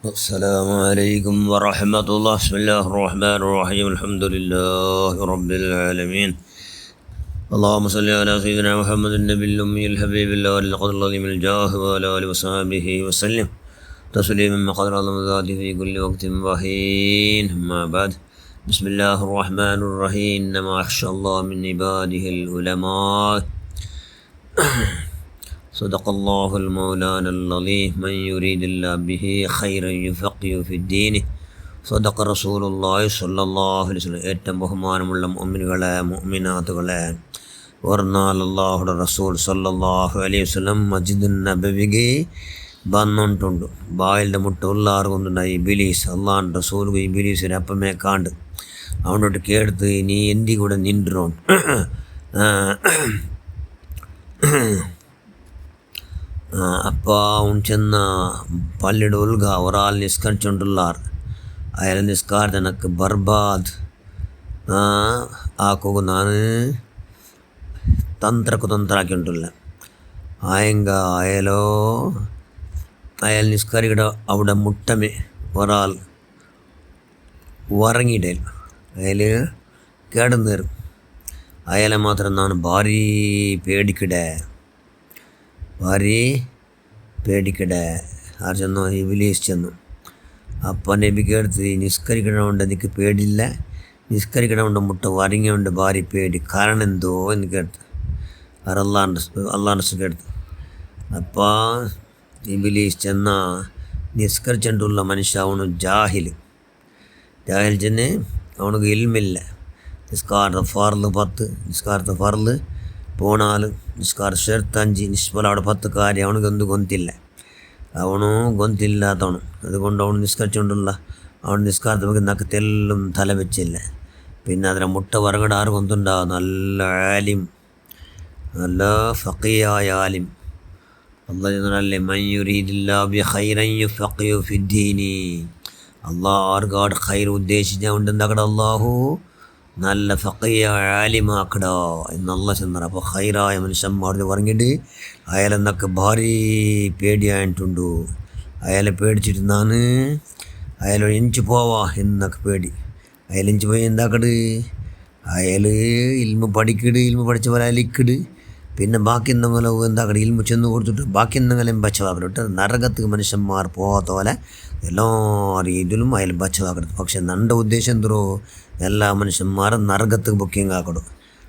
السلام عليكم ورحمة الله. بسم الله الرحمن الرحيم. الحمد لله رب العالمين. اللهم صل على سيدنا محمد النبي الأمي الحبيب الله القدر العظيم الجاه وعلى آله وصحبه وسلم تسليما ما قدر الله ذاته في كل وقت وحين. أما بعد، بسم الله الرحمن الرحيم. إنما يخشى الله من عباده العلماء. صدق الله المولانا العظيم. من يريد الله به خيرا يفقه في الدين. صدق رسول الله صلى الله عليه وسلم. ഏറ്റവും ബഹുമാനമുള്ള മുഅ്മിനുകളെ മുഅ്മിനാത്തുകളെ, ഒരു നാൾ അല്ലാഹുവിൻ്റെ റസൂൽ സല്ലല്ലാഹു അലൈഹി വസല്ലം മസ്ജിദ് നബവിಗೆ ಬಂದುಂಟುಂಡು. ಬಾಯಿಲ್ದ ಮುಟ್ಟ ಉಲ್ಲಾರ್ಗೊಂದುಂಡ ಇಬಿಲೀಸ್. ಅಲ್ಲಾಹ್ ರಸೂಲ್ಗೆ ಇಬಿಲೀಸಿನ ಅಪ್ಪಮೇ ಕಾಂಡು ಅವನೊಟ್ಟು ಕೇಳ್ತು, ನೀ ಎಂದಿ ಕೂಡ ನಿಂಡ್ರೋನ್ അപ്പോൾ അവൻ ചെന്ന പള്ളിയുടെ ഉൽഗ ഒരാൾ നിസ്കരിച്ചുകൊണ്ടുള്ളാർ. അയാൾ നിസ്കാരത്തെ എനിക്ക് ബർബാദ് ആക്കുക ನಾನು ತಂತ್ರಾಕಿಂಟಿಲ್ಲ. അയാൾ നിസ്കാരിയുടെ അവിടെ മുട്ടമേ ഒരാൾ ഉറങ്ങിയിടൽ. അയാൾ കിടന്നേറും. അയാളെ മാത്രം ನಾನು ಭಾರಿ പേടിക്കട ആര് ചെന്നു? ഇബ്ലീസ് ചെന്നു. അപ്പം നബിക്ക് അടുത്ത്, നിസ്കരിക്കണമുണ്ട് എനിക്ക് പേടില്ല, നിസ്കരിക്കണമുണ്ട് മുട്ട വരങ്ങിയുണ്ട് ഭാരി പേടി, കാരണം എന്തോ എന്ന് കേട്ടു. അള്ളാഹ് കേട്ടു. അപ്പോൾ ഇബ്ലീസ് ചെന്ന നിസ്കരിച്ചിട്ടുള്ള മനുഷ്യ അവನು ജാഹിൽ ചെന്ന് അവനക്ക് ഇൽമില്ല. നിസ്കാരത്തെ ഫർള് 10, നിസ്കാരത്തെ ഫർള് 4, ನಿಸ್ಕಾರ ಶರ್ತ್ 5, ನಿಸ್ಬಲ അവിടെ 10 കാര്യം അവനക്കൊന്നും ഗൊന്തില്ലാത്തവನು. അതുകൊണ്ട് അവൻ നിസ്കരിച്ചുകൊണ്ടുള്ള അവൻ നിസ്കാരത്തെ നമുക്ക് നക്കത്തെല്ലാം തല വെച്ചില്ല. പിന്നെ അതിനെ മുട്ട വറങ്ങട ആറ് കൊണ്ടുണ്ടാവും. നല്ല ആലിം, നല്ല ഫഖീഹായ ആലിം. അള്ളാഹ് ആർക്കാട് ഖൈർ ഉദ്ദേശിച്ചുകൊണ്ട് എന്താക്കട അള്ളാഹു നല്ല ഫഖീഹായ ആലിമാക്കട എന്നുള്ള ചെന്നറ. അപ്പോൾ ഖൈറായ മനുഷ്യന്മാർ പറഞ്ഞിട്ട് അയാളെന്നൊക്കെ ഭാരി പേടിയായിട്ടുണ്ടു. അയാളെ പേടിച്ചിട്ട് ನಾನು അയാളോട് എഞ്ചു പോവാ എന്നൊക്കെ പേടി. അയാൾ എഞ്ചു പോയി എന്താക്കട്, അയാൾ ഇൽമ പഠിച്ച പോലെ അലിക്കട്. പിന്നെ ബാക്കി എന്തെങ്കിലും എന്താക്കട് ഇൽമ ചെന്ന് കൊടുത്തിട്ട് ബാക്കി എന്തെങ്കിലും ബച്ചവാക്കട്ട്. നരകത്ത് മനുഷ്യന്മാർ പോകാത്ത പോലെ എല്ലാ രീതിയിലും അയാൾ ബച്ചവാക്കരുത്. പക്ഷെ നൻ്റെ ഉദ്ദേശം എന്തോ എല്ലാ മനുഷ്യന്മാരും നരകത്ത് ബുക്കിംഗ് ആക്കടും.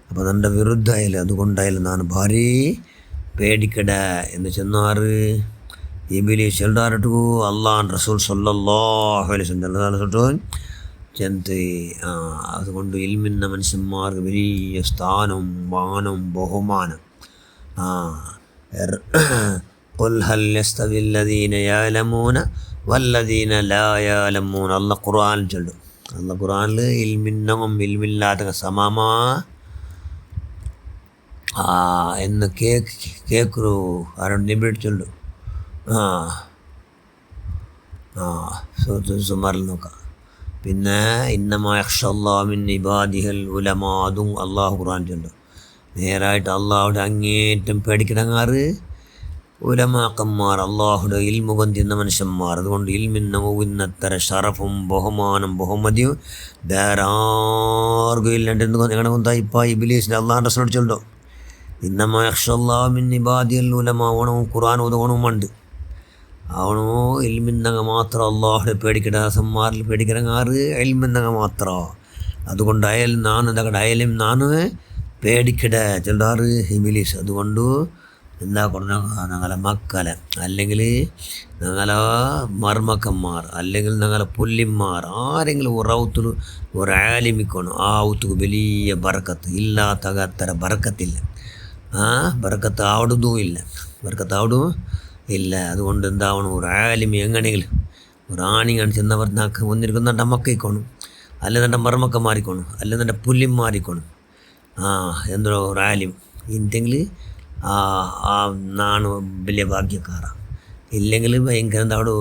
അപ്പോൾ നൻ്റെ വിരുദ്ധ അയാൾ. അതുകൊണ്ടായാലും ನಾನು ಭಾರಿ പേടിക്കട എന്ന് ചെന്നാറ് ഇബ്ലീസ് ചെല്ലാറിട്ടു. അള്ളാഹ് റസൂൽ സല്ലല്ലാഹു അലൈഹി വസല്ലം ചെന്ന് അതുകൊണ്ട് ഇൽമിന്ന മനുഷ്യന്മാർക്ക് വലിയ സ്ഥാനം, മാനം, ബഹുമാനം. ഖുൽ ഹൽ യസ്തവി അല്ലദീന യഅലമൂന വല്ലദീന ലാ യഅലമൂന. അല്ലാഹ് ഖുർആൻ ചൊല്ലും. അല്ലാഹ് ഖുർആനിൽ ഇൽമിന്നവും ഇൽമില്ലാത്ത സമാമാ എന്ന് കേൾക്കൂ. ആരോട് നിബിഡ് ചൊല്ലു. സുമാറിൽ നോക്കാം. പിന്നെ ഇന്നമാ യഖ്ഷല്ലാഹു മിൻ ഇബാദിഹിൽ ഉലമാ, അതും അള്ളാഹു ഖുർആൻ ചൊല്ലും. നേരായിട്ട് അള്ളാഹുടെ അങ്ങേറ്റം പേടിക്കിടങ്ങാറ് ഉലമാക്കന്മാർ, അള്ളാഹുടെ ഇൽമു കൊന്തിന്ന മനുഷ്യന്മാർ. അതുകൊണ്ട് ഇൽമിന്നത്ര ഷറഫും ബഹുമാനം ബഹുമതിയും ധാരാർക്കും ഇല്ലണ്ടെന്ന് എങ്ങനെ കൊണ്ടാ ഇപ്പം ഇബ്ലീസിൻ്റെ അള്ളാഹുടെ റസൂൽ ചൊല്ലോ. ഇന്നമാ യഖ്ഷല്ലാഹു മിൻ ഇബാദിഹിൽ ഉലമാ. അവനും ഖുർആൻ ഓതുകണമുണ്ട്. അവനോ ഇൽമിന്നങ്ങ മാത്രം അള്ളാഹുടെ പേടിക്കിടാസന്മാരിൽ പേടിക്കിടങ്ങാറ് ഇൽമിന്നങ്ങ മാത്രം. അതുകൊണ്ട് അയലും നാണ് പേടിക്കിട ചെല്ലാറ് ഇബ്ലീസ്. അതുകൊണ്ട് എന്താ പറഞ്ഞ ഞങ്ങളെ മക്കളെ, അല്ലെങ്കിൽ ഞങ്ങളെ മർമക്കന്മാർ, അല്ലെങ്കിൽ ഞങ്ങളെ പുല്ലിന്മാർ ആരെങ്കിലും ഒരൗത്തിൽ ഒരാലിമിക്കണം. ആ ഔത്തുക്ക് വലിയ ബർക്കത്ത് ഇല്ലാത്തകത്തര ബർക്കത്തില്ല. ബർക്കത്ത് ആവിടുന്നും ഇല്ല. അതുകൊണ്ട് എന്താവണം, ഒരു ആലിമി എങ്ങനെയെങ്കിലും ഒരാണിങ്ങാണ് ചെന്നവർ നാക്ക് വന്നിരിക്കുന്ന എൻ്റെ മക്കയിക്കോണം, അല്ലെങ്കിൽ എൻ്റെ മർമക്ക മാറിക്കോണം, അല്ലെങ്കിൽ എൻ്റെ പുല്ലിം മാറിക്കോണം. എന്തോ ഒരു ആലിം ഇല്ലെങ്കിൽ നാണ് വലിയ ഭാഗ്യക്കാരാണ്. ഇല്ലെങ്കിൽ ഭയങ്കര എന്താവടോ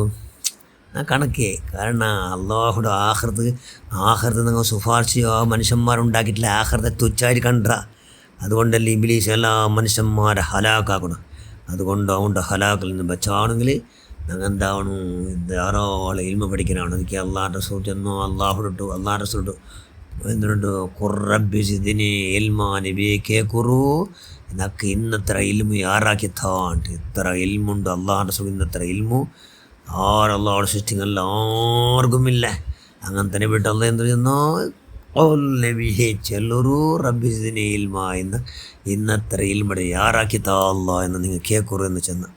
കണക്കേ. കാരണം അള്ളാഹുടെ ആഖിറത്ത് നിങ്ങൾ ശുപാർശയോ മനുഷ്യന്മാരുണ്ടാക്കിയിട്ടില്ല. ആഖിറത്തെ തുച്ഛായി കണ്ട. അതുകൊണ്ടല്ലേ ഇബ്ലീസ് എല്ലാ മനുഷ്യന്മാരെ ഹലാക്കാക്കണം. അതുകൊണ്ട് അവൻ്റെ ഹലാക്കിൽ നിന്ന് ബച്ചാണെങ്കിൽ ഞങ്ങൾ എന്താവണം ധാരാളം ഇൽമ പഠിക്കാനാണ്. എനിക്ക് അള്ളാഹ് റസൂൽ ചെന്നു അള്ളാഹ് റസൂൽ എന്നിട്ട് ഖുർറബ്ബി സിദ്നി ഇൽമാ നബിയെ കേക്കുറു എന്നൊക്കെ ഇന്നത്ര ഇൽമു ആറാക്കിത്താണ്ട്. ഇത്ര ഇൽമുണ്ട് അള്ളാഹ് റസൂൽ, ഇന്നത്ര ഇൽമു അള്ളാഹുടെ സൃഷ്ടികളിൽ ആർക്കുമില്ല. അങ്ങനെ തന്നെ വിട്ട് അള്ളാഹ് എന്ത് ചെന്നോ നബിയെ ചെല്ലൊരു റബ്ബി സിദ്നി ഇൽമാ എന്ന് ഇന്നത്ര ഇൽമയുടെ ആറാക്കിത്താ അള്ളാഹ് എന്ന് നിങ്ങൾ കേക്കുറു എന്ന് ചെന്ന്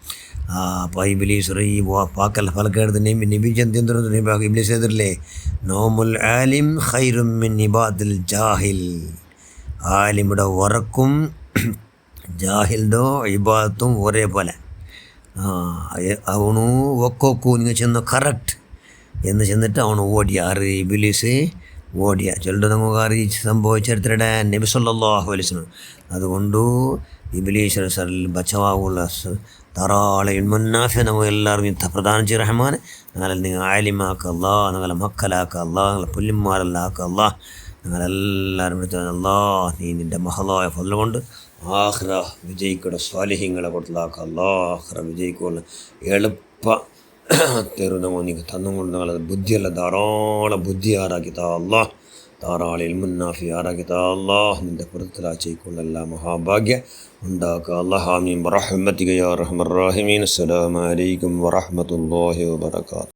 അപ്പോൾ ഇബ്ലീസ് ഈ പാക്കൽ ഫലക്കെടുത്ത് നബി ചെന്തിന്തുറ ഇബ്ലീസ് എതിരില്ലേ, നോമുൽ ആലിം ഖൈറും മിൻ ഇബാദിൽ ജാഹിൽ. ആലിമുടെ ഉറക്കും ജാഹിലിൻ്റെ ഇബാദത്തും ഒരേപോലെ. അവണു ഒക്കോക്കൂ നിങ്ങൾ ചെന്ന് കറക്റ്റ് എന്ന് ചെന്നിട്ട് അവന് ഓടിയ ഇബ്ലീസ് ഓടിയ ചിലരുടെ നമുക്ക് അറിയിച്ച് സംഭവിച്ചെടുത്തിടെ നബി സല്ലല്ലാഹു അലൈഹി വസല്ലം. അതുകൊണ്ട് ഇബ്ലീസ് സറിൽ ബച്ചവാകുള്ള ധാരാളം ഇൽമുന്നാഫി നമുക്ക് എല്ലാവരും പ്രധാനം ചെയ്യ റഹ്മാൻ. നിങ്ങളെ നിങ്ങൾ ആലിമാക്കല്ല, നിങ്ങളെ മക്കളാക്കല്ല, നിങ്ങളെ പുല്യന്മാരെല്ലാക്കല്ല, നിങ്ങളെല്ലാവരും എടുത്ത് നീ നിൻ്റെ മഹലായ ഫضل കൊണ്ട് ആഖിറ വിജയിക്കയുടെ സ്വാലിഹ്യങ്ങളെ കൊടുത്തലാക്കല്ല. ആഖിറ വിജയിക്കുള്ള എളുപ്പ തെരുന്നമോ നീ തന്നുകൊണ്ട് നിങ്ങളെ ബുദ്ധിയല്ല ധാരാളം ബുദ്ധി ആറാക്കി താ അല്ലാഹ്, ധാരാളം ഇൽമുന്നാഫി ആറാക്കി താ അല്ലാഹ്. നിൻ്റെ പുറത്തിലാച്ചേക്കുള്ള എല്ലാ മഹാഭാഗ്യ ഉണ്ടാക്കുക അല്ലാഹ്. ആമീൻ ബിറഹ്മതിക യാ അർഹമർ റഹീമീൻ. അസ്സലാമു അലൈക്കും വറഹ്മത്തുള്ളാഹി വബറകാതുഹു.